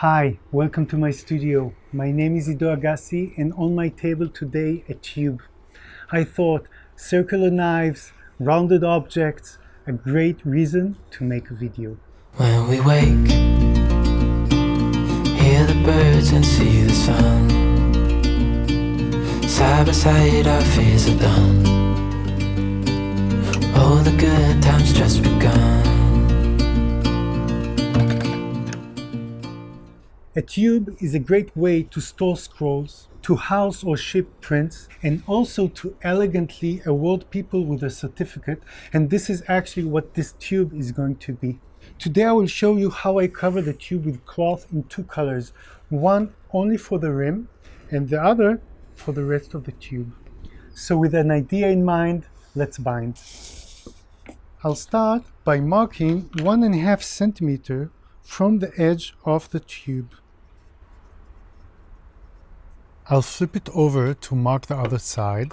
Hi, welcome to my studio. My name is Ido Agassi, and on my table today a tube. I thought circular knives, rounded objects, a great reason to make a video. When we wake, hear the birds and see the sun. Side by side our fears are done. Oh, the good times just begun. A tube is a great way to store scrolls, to house or ship prints, and also to elegantly award people with a certificate, and this is actually what this tube is going to be. Today I will show you how I cover the tube with cloth in two colors, one only for the rim and the other for the rest of the tube. So with an idea in mind, let's bind. I'll start by marking 1.5 centimeter from the edge of the tube. I'll flip it over to mark the other side.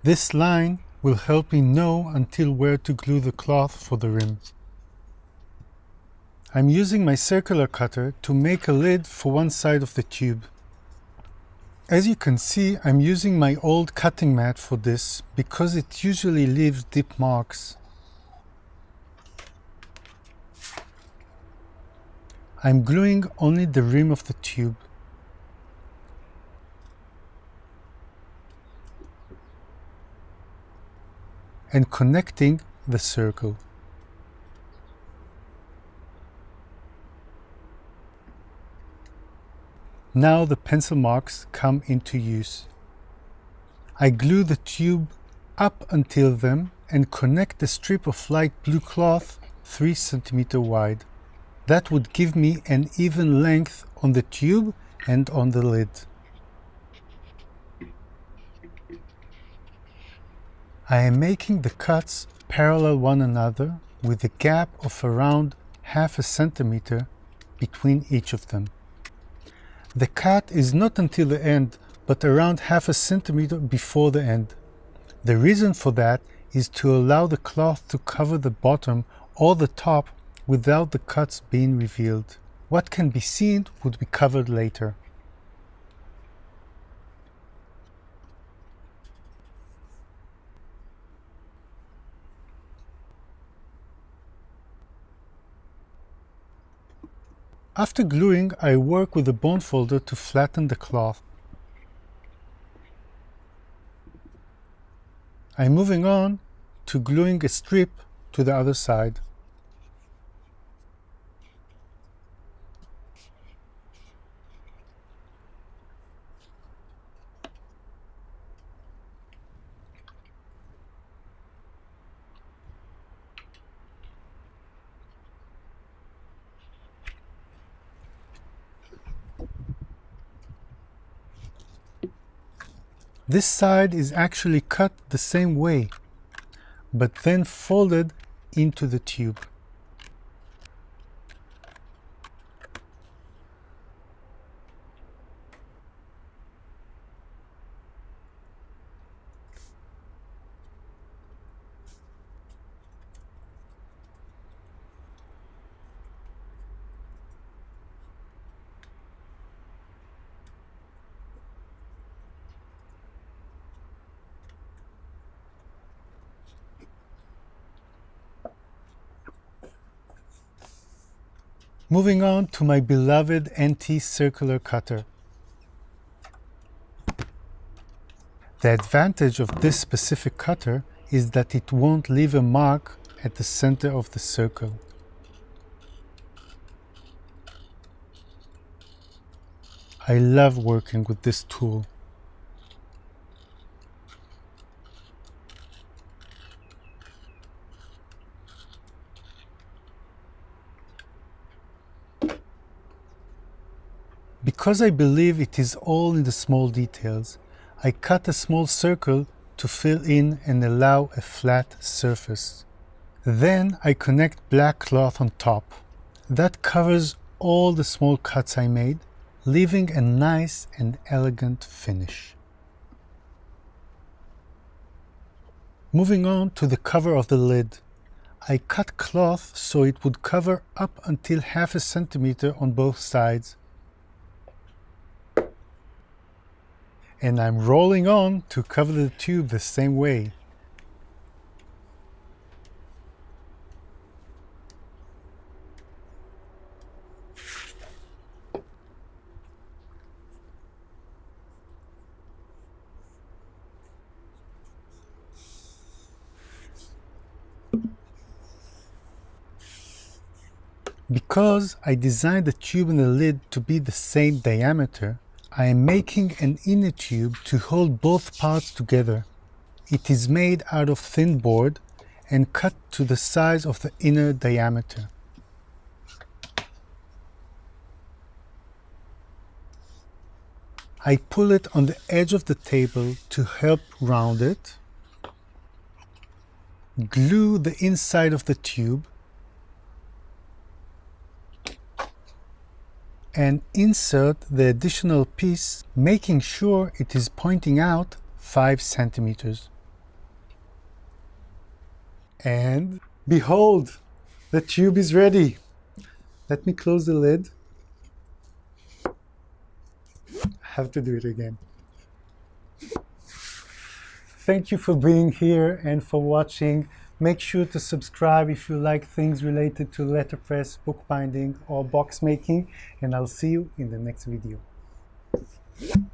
This line will help me know until where to glue the cloth for the rim. I'm using my circular cutter to make a lid for one side of the tube. As you can see, I'm using my old cutting mat for this because it usually leaves deep marks. I'm gluing only the rim of the tube. And connecting the circle. Now the pencil marks come into use. I glue the tube up until them and connect the strip of light blue cloth 3 centimeter wide. That would give me an even length on the tube and on the lid. I am making the cuts parallel one another with a gap of around 0.5 centimeter between each of them. The cut is not until the end, but around 0.5 centimeter before the end. The reason for that is to allow the cloth to cover the bottom or the top without the cuts being revealed. What can be seen would be covered later. After gluing, I work with a bone folder to flatten the cloth. I'm moving on to gluing a strip to the other side. This side is actually cut the same way, but then folded into the tube. Moving on to my beloved anti-circular cutter. The advantage of this specific cutter is that it won't leave a mark at the center of the circle. I love working with this tool. Because I believe it is all in the small details, I cut a small circle to fill in and allow a flat surface. Then I connect black cloth on top. That covers all the small cuts I made, leaving a nice and elegant finish. Moving on to the cover of the lid. I cut cloth so it would cover up until 0.5 centimeter on both sides. And I'm rolling on to cover the tube the same way. Because I designed the tube and the lid to be the same diameter, I am making an inner tube to hold both parts together. It is made out of thin board and cut to the size of the inner diameter. I pull it on the edge of the table to help round it, glue the inside of the tube, and insert the additional piece, making sure it is pointing out 5 centimeters. And behold, the tube is ready. Let me close the lid. I have to do it again. Thank you for being here and for watching. Make sure to subscribe if you like things related to letterpress, bookbinding, or box making, and I'll see you in the next video.